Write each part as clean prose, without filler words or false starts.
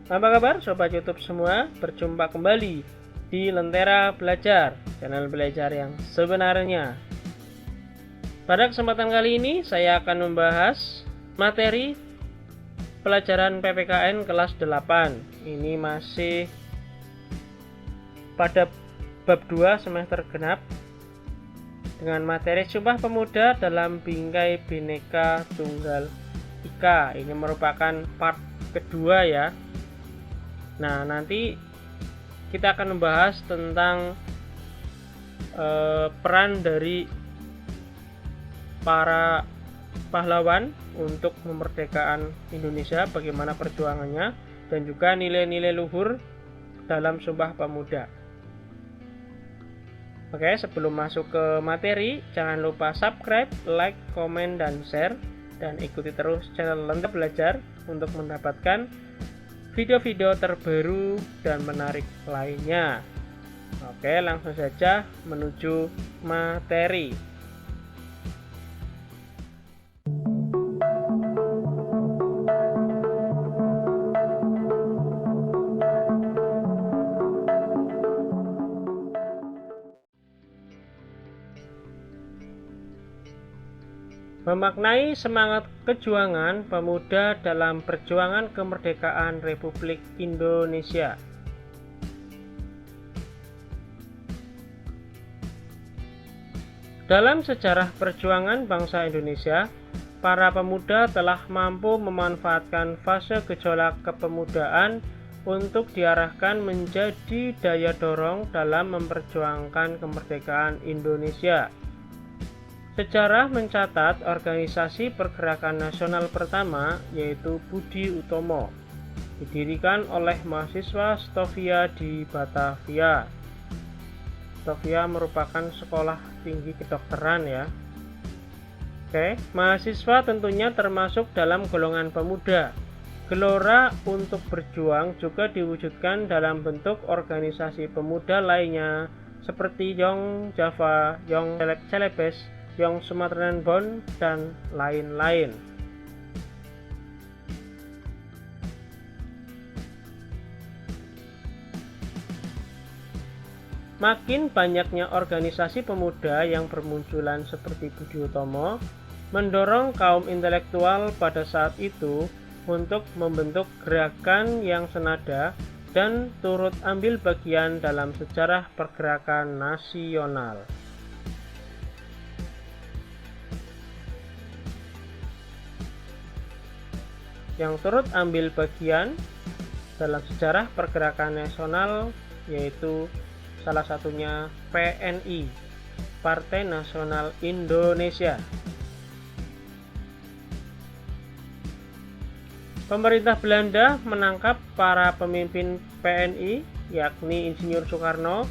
Apa kabar Sobat YouTube semua? Berjumpa kembali di Lentera Belajar, channel belajar yang sebenarnya. Pada kesempatan kali ini saya akan membahas materi pelajaran PPKN kelas 8. Ini masih pada bab 2 semester genap dengan materi Sumpah Pemuda dalam Bingkai Bhinneka Tunggal Ika. Ini merupakan part kedua ya. Nah, nanti kita akan membahas tentang peran dari para pahlawan untuk kemerdekaan Indonesia, bagaimana perjuangannya, dan juga nilai-nilai luhur dalam Sumpah Pemuda. Oke, sebelum masuk ke materi, jangan lupa subscribe, like, komen, dan share, dan ikuti terus channel Lentera Belajar untuk mendapatkan video-video terbaru dan menarik lainnya. Oke, langsung saja menuju materi. Memaknai semangat kejuangan pemuda dalam perjuangan kemerdekaan Republik Indonesia. Dalam sejarah perjuangan bangsa Indonesia, para pemuda telah mampu memanfaatkan fase gejolak kepemudaan untuk diarahkan menjadi daya dorong dalam memperjuangkan kemerdekaan Indonesia. Sejarah mencatat organisasi pergerakan nasional pertama, yaitu Budi Utomo, didirikan oleh mahasiswa Stovia di Batavia. Stovia merupakan sekolah tinggi kedokteran ya. Oke, mahasiswa tentunya termasuk dalam golongan pemuda. Gelora untuk berjuang juga diwujudkan dalam bentuk organisasi pemuda lainnya seperti Young Java, Young Celebes, Young Sumatran Bond, dan lain-lain. Makin banyaknya organisasi pemuda yang bermunculan seperti Budi Utomo mendorong kaum intelektual pada saat itu untuk membentuk gerakan yang senada dan turut ambil bagian dalam sejarah pergerakan nasional. Yang turut ambil bagian dalam sejarah pergerakan nasional yaitu salah satunya PNI, Partai Nasional Indonesia. Pemerintah Belanda menangkap para pemimpin PNI yakni Insinyur Soekarno,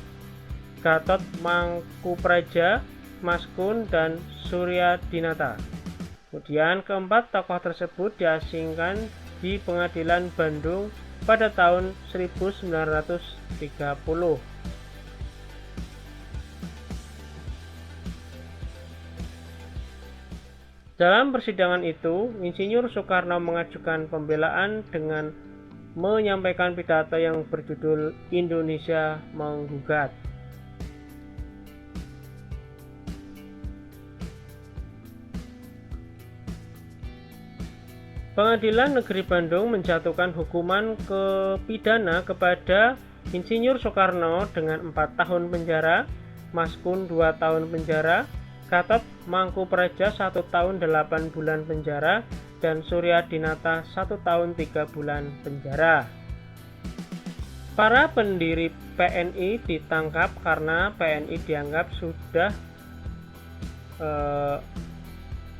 Gatot Mangkupraja, Mas Kun, dan Surya Dinata. Kemudian keempat tokoh tersebut diasingkan di Pengadilan Bandung pada tahun 1930. Dalam persidangan itu, Insinyur Soekarno mengajukan pembelaan dengan menyampaikan pidato yang berjudul Indonesia Menggugat. Pengadilan Negeri Bandung menjatuhkan hukuman pidana kepada Insinyur Soekarno dengan 4 tahun penjara, Mas Kun 2 tahun penjara, Gatot Mangkupraja 1 tahun 8 bulan penjara, dan Surya Dinata 1 tahun 3 bulan penjara. Para pendiri PNI ditangkap karena PNI dianggap sudah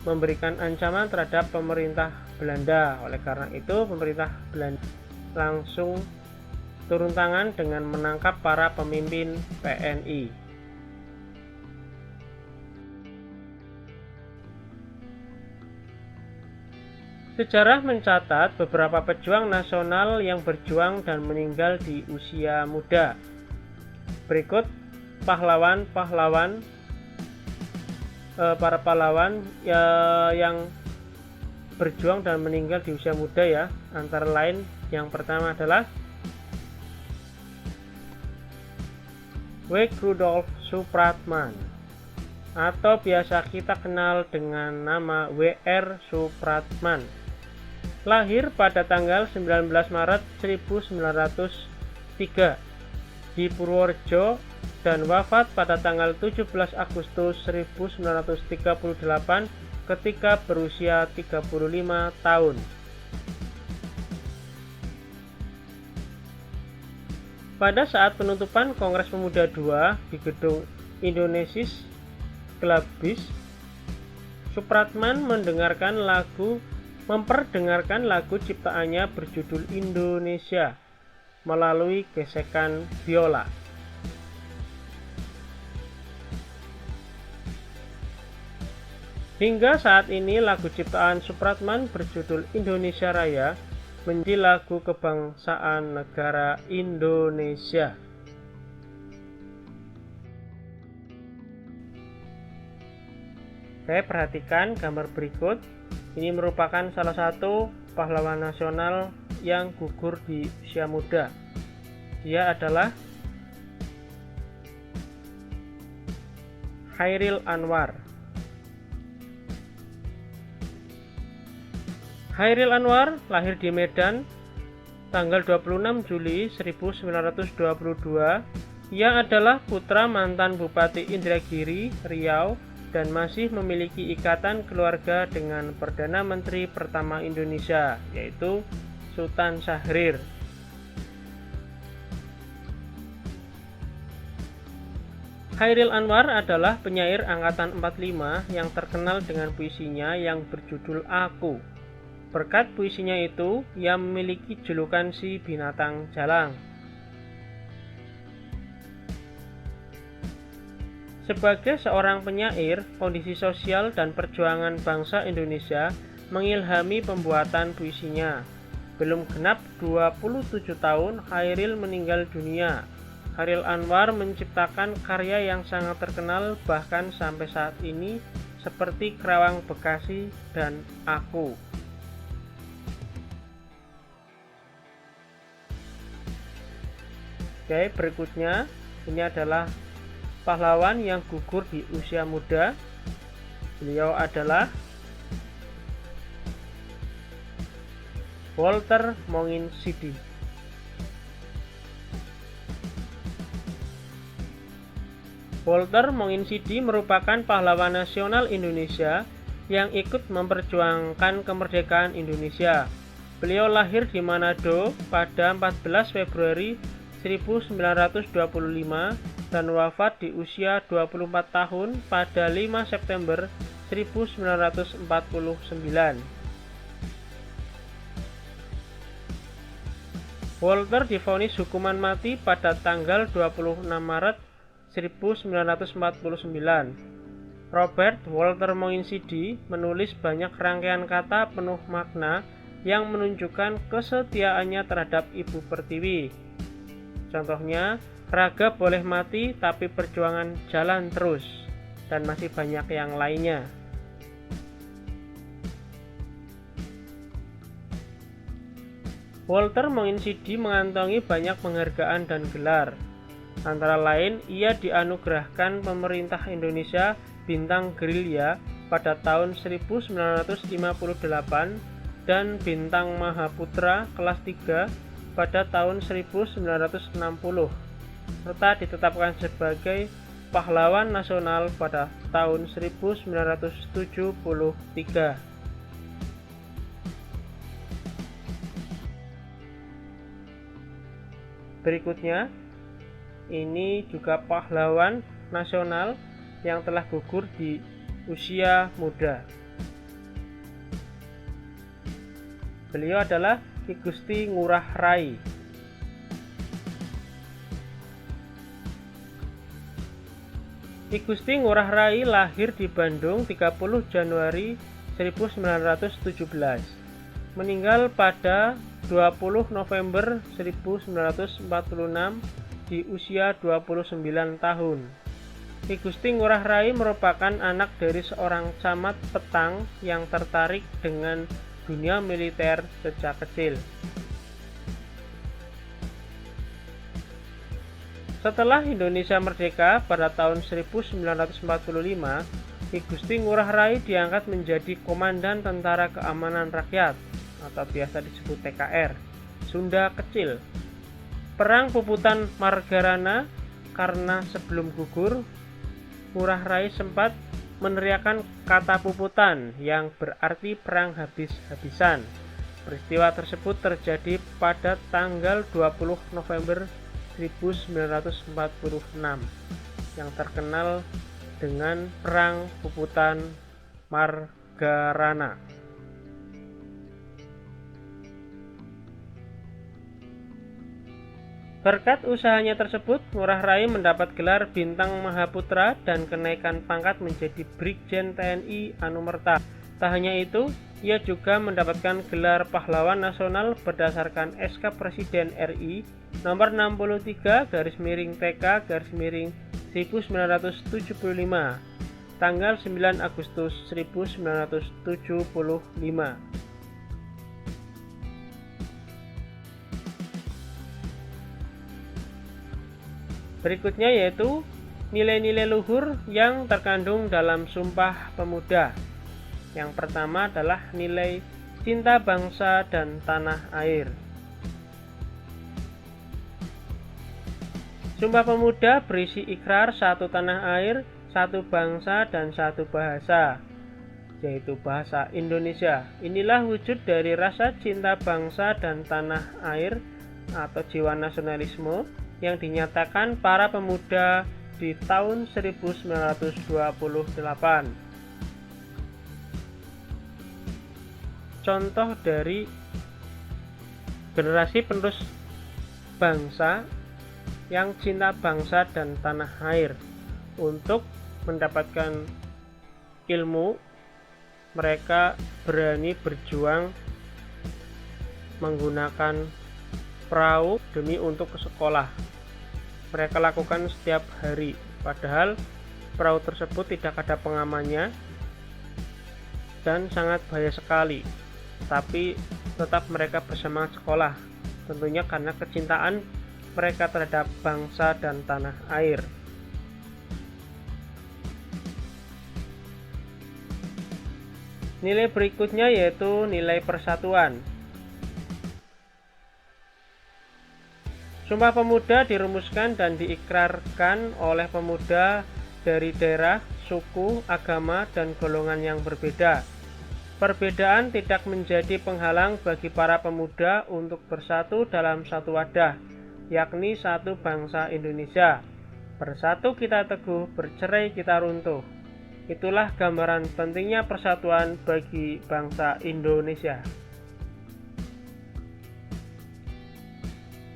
memberikan ancaman terhadap pemerintah Belanda. Oleh karena itu, pemerintah Belanda langsung turun tangan dengan menangkap para pemimpin PNI. Sejarah mencatat beberapa pejuang nasional yang berjuang dan meninggal di usia muda. Berikut para pahlawan yang berjuang dan meninggal di usia muda ya. Antara lain yang pertama adalah Wake Rudolf Supratman, atau biasa kita kenal dengan nama W.R. Supratman. Lahir pada tanggal 19 Maret 1903 di Purworejo dan wafat pada tanggal 17 Agustus 1938 ketika berusia 35 tahun. Pada saat penutupan Kongres Pemuda II di Gedung Indonesis Klabis, Supratman memperdengarkan lagu ciptaannya berjudul Indonesia melalui gesekan biola. Hingga saat ini lagu ciptaan Supratman berjudul Indonesia Raya menjadi lagu kebangsaan negara Indonesia. Oke, perhatikan gambar berikut. Ini merupakan salah satu pahlawan nasional yang gugur di usia muda. Dia adalah Chairil Anwar. Chairil Anwar lahir di Medan tanggal 26 Juli 1922. Ia adalah putra mantan Bupati Indragiri, Riau, dan masih memiliki ikatan keluarga dengan Perdana Menteri pertama Indonesia, yaitu Sultan Syahrir. Chairil Anwar adalah penyair angkatan 45 yang terkenal dengan puisinya yang berjudul Aku. Berkat puisinya itu, ia memiliki julukan si binatang jalang. Sebagai seorang penyair, kondisi sosial dan perjuangan bangsa Indonesia mengilhami pembuatan puisinya. Belum genap 27 tahun, Chairil meninggal dunia. Chairil Anwar menciptakan karya yang sangat terkenal bahkan sampai saat ini, seperti Kerawang Bekasi dan Aku. Oke, berikutnya ini adalah pahlawan yang gugur di usia muda. Beliau adalah Walter Monginsidi. Walter Monginsidi merupakan pahlawan nasional Indonesia yang ikut memperjuangkan kemerdekaan Indonesia. Beliau lahir di Manado pada 14 Februari 1925 dan wafat di usia 24 tahun pada 5 September 1949. Walter divonis hukuman mati pada tanggal 26 Maret 1949. Robert Walter Monginsidi menulis banyak rangkaian kata penuh makna yang menunjukkan kesetiaannya terhadap Ibu Pertiwi. Contohnya, raga boleh mati tapi perjuangan jalan terus, dan masih banyak yang lainnya. Walter Monginsidi mengantongi banyak penghargaan dan gelar. Antara lain, ia dianugerahkan pemerintah Indonesia Bintang Gerilya pada tahun 1958 dan Bintang Mahaputra kelas 3 pada tahun 1960, serta ditetapkan sebagai pahlawan nasional pada tahun 1973. Berikutnya, ini juga pahlawan nasional yang telah gugur di usia muda. Beliau adalah Ki Gusti Ngurah Rai. Ki Gusti Ngurah Rai lahir di Bandung 30 Januari 1917. Meninggal pada 20 November 1946 di usia 29 tahun. Ki Gusti Ngurah Rai merupakan anak dari seorang camat petang yang tertarik dengan dunia militer sejak kecil. Setelah Indonesia merdeka pada tahun 1945, Ki Gusti Ngurah Rai diangkat menjadi Komandan Tentara Keamanan Rakyat atau biasa disebut TKR Sunda Kecil. Perang Puputan Margarana, karena sebelum gugur, Ngurah Rai sempat meneriakkan kata Puputan yang berarti perang habis-habisan. Peristiwa tersebut terjadi pada tanggal 20 November 1946 yang terkenal dengan Perang Puputan Margarana. Berkat usahanya tersebut, Ngurah Rai mendapat gelar Bintang Mahaputra dan kenaikan pangkat menjadi Brigjen TNI Anumerta. Tak hanya itu, ia juga mendapatkan gelar Pahlawan Nasional berdasarkan SK Presiden RI nomor 63-TK-1975 tanggal 9 Agustus 1975. Berikutnya yaitu nilai-nilai luhur yang terkandung dalam Sumpah Pemuda. Yang pertama adalah nilai cinta bangsa dan tanah air. Sumpah Pemuda berisi ikrar satu tanah air, satu bangsa, dan satu bahasa, yaitu bahasa Indonesia. Inilah wujud dari rasa cinta bangsa dan tanah air atau jiwa nasionalisme yang dinyatakan para pemuda di tahun 1928. Contoh dari generasi penerus bangsa yang cinta bangsa dan tanah air. Untuk mendapatkan ilmu, mereka berani berjuang menggunakan perahu demi untuk ke sekolah. Mereka lakukan setiap hari, padahal perahu tersebut tidak ada pengamannya dan sangat bahaya sekali. Tapi tetap mereka bersemangat sekolah, tentunya karena kecintaan mereka terhadap bangsa dan tanah air. Nilai berikutnya yaitu nilai persatuan. Sumpah Pemuda dirumuskan dan diikrarkan oleh pemuda dari daerah, suku, agama, dan golongan yang berbeda. Perbedaan tidak menjadi penghalang bagi para pemuda untuk bersatu dalam satu wadah, yakni satu bangsa Indonesia. Bersatu kita teguh, bercerai kita runtuh. Itulah gambaran pentingnya persatuan bagi bangsa Indonesia.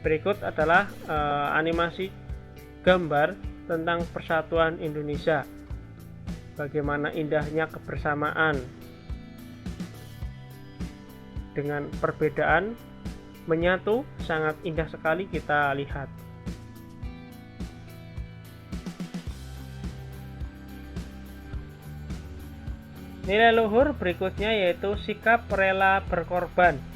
Berikut adalah animasi gambar tentang persatuan Indonesia. Bagaimana indahnya kebersamaan dengan perbedaan menyatu, sangat indah sekali kita lihat. Nilai luhur berikutnya yaitu sikap rela berkorban.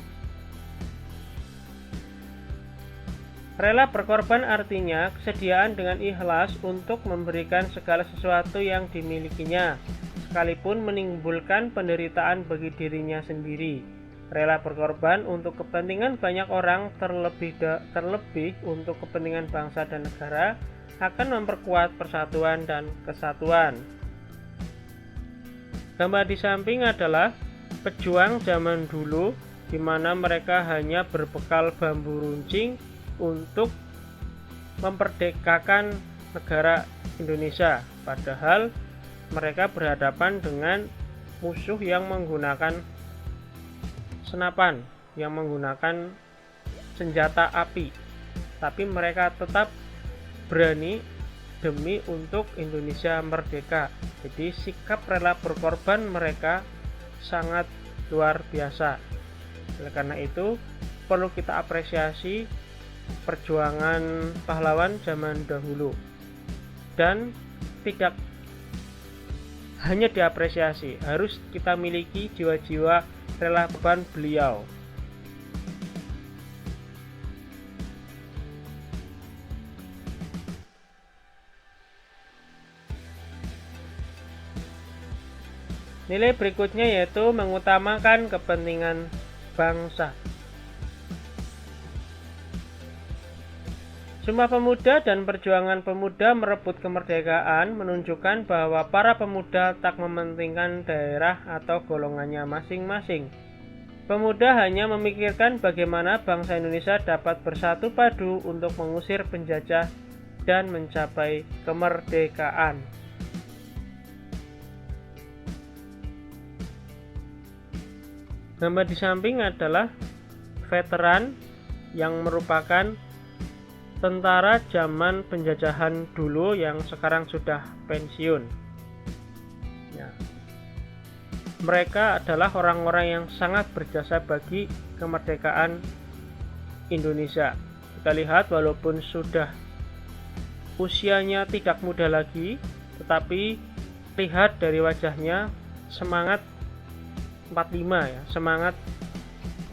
Rela berkorban artinya kesediaan dengan ikhlas untuk memberikan segala sesuatu yang dimilikinya, sekalipun menimbulkan penderitaan bagi dirinya sendiri. Rela berkorban untuk kepentingan banyak orang, terlebih untuk kepentingan bangsa dan negara, akan memperkuat persatuan dan kesatuan. Gambar di samping adalah pejuang zaman dulu, di mana mereka hanya berbekal bambu runcing untuk memperdekakan negara Indonesia, padahal mereka berhadapan dengan musuh yang menggunakan senapan, yang menggunakan senjata api, tapi mereka tetap berani demi untuk Indonesia merdeka. Jadi sikap rela berkorban mereka sangat luar biasa. Oleh karena itu perlu kita apresiasi perjuangan pahlawan zaman dahulu. Dan tidak hanya diapresiasi, harus kita miliki jiwa-jiwa relawan beliau. Nilai berikutnya yaitu mengutamakan kepentingan bangsa. Sumpah Pemuda dan perjuangan pemuda merebut kemerdekaan menunjukkan bahwa para pemuda tak mementingkan daerah atau golongannya masing-masing. Pemuda hanya memikirkan bagaimana bangsa Indonesia dapat bersatu padu untuk mengusir penjajah dan mencapai kemerdekaan. Gambar di samping adalah veteran yang merupakan tentara zaman penjajahan dulu yang sekarang sudah pensiun. Ya. Mereka adalah orang-orang yang sangat berjasa bagi kemerdekaan Indonesia. Kita lihat walaupun sudah usianya tidak muda lagi, tetapi lihat dari wajahnya semangat 45 ya, semangat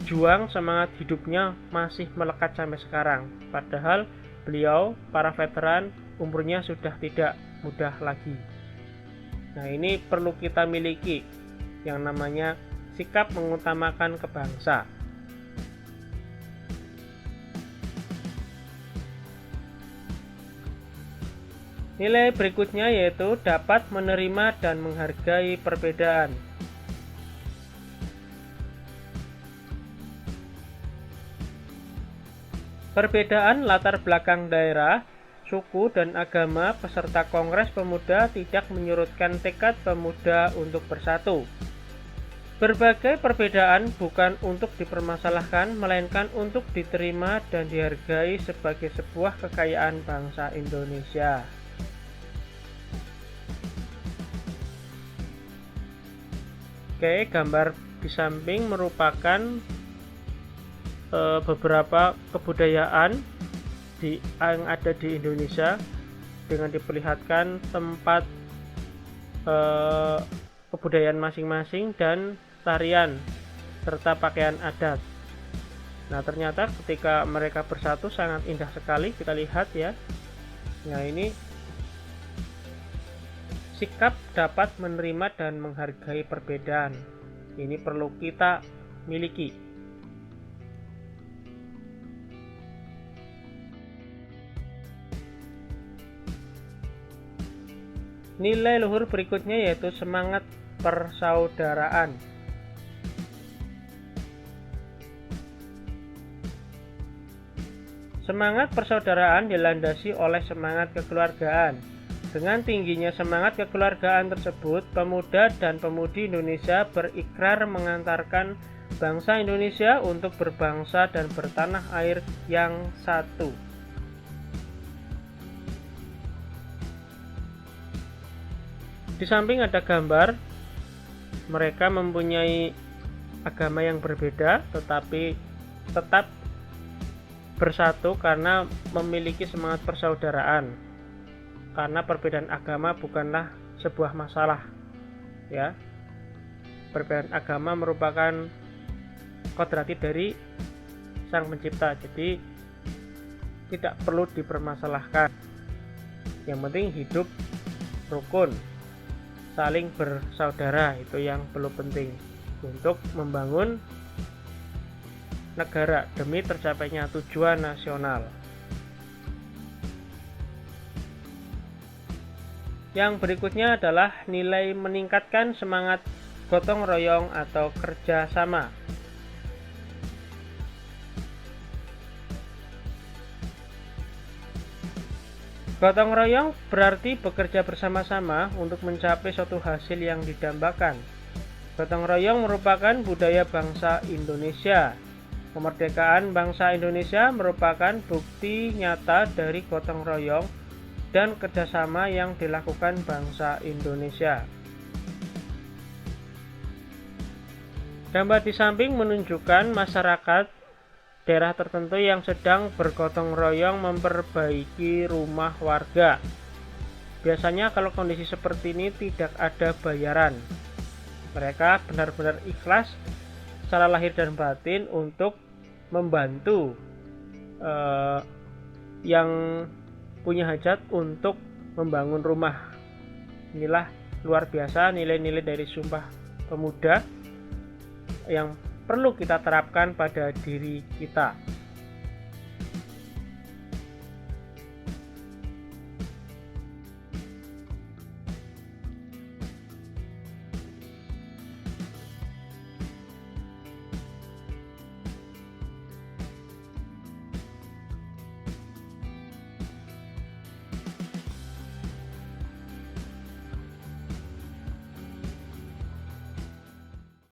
juang, semangat hidupnya masih melekat sampai sekarang. Padahal beliau, para veteran, umurnya sudah tidak muda lagi. Nah, ini perlu kita miliki yang namanya sikap mengutamakan kebangsa. Nilai berikutnya yaitu dapat menerima dan menghargai perbedaan. Perbedaan latar belakang daerah, suku, dan agama peserta Kongres Pemuda tidak menyurutkan tekad pemuda untuk bersatu. Berbagai perbedaan bukan untuk dipermasalahkan, melainkan untuk diterima dan dihargai sebagai sebuah kekayaan bangsa Indonesia. Oke, gambar di samping merupakan beberapa kebudayaan yang ada di Indonesia dengan diperlihatkan tempat kebudayaan masing-masing dan tarian serta pakaian adat. Nah, ternyata ketika mereka bersatu sangat indah sekali, kita lihat ya. Nah, ini sikap dapat menerima dan menghargai perbedaan. Ini perlu kita miliki. Nilai luhur berikutnya yaitu semangat persaudaraan. Semangat persaudaraan dilandasi oleh semangat kekeluargaan. Dengan tingginya semangat kekeluargaan tersebut, pemuda dan pemudi Indonesia berikrar mengantarkan bangsa Indonesia untuk berbangsa dan bertanah air yang satu. Di samping ada gambar mereka mempunyai agama yang berbeda tetapi tetap bersatu karena memiliki semangat persaudaraan. Karena perbedaan agama bukanlah sebuah masalah, ya. Perbedaan agama merupakan kodrati dari Sang Pencipta, jadi tidak perlu dipermasalahkan. Yang penting hidup rukun, saling bersaudara, itu yang perlu penting untuk membangun negara demi tercapainya tujuan nasional. Yang berikutnya adalah nilai meningkatkan semangat gotong royong atau kerjasama. Gotong royong berarti bekerja bersama-sama untuk mencapai suatu hasil yang didambakan. Gotong royong merupakan budaya bangsa Indonesia. Kemerdekaan bangsa Indonesia merupakan bukti nyata dari gotong royong dan kerjasama yang dilakukan bangsa Indonesia. Gambar di samping menunjukkan masyarakat daerah tertentu yang sedang bergotong royong memperbaiki rumah warga. Biasanya kalau kondisi seperti ini tidak ada bayaran. Mereka benar-benar ikhlas secara lahir dan batin untuk membantu yang punya hajat untuk membangun rumah. Inilah luar biasa nilai-nilai dari Sumpah Pemuda yang perlu kita terapkan pada diri kita.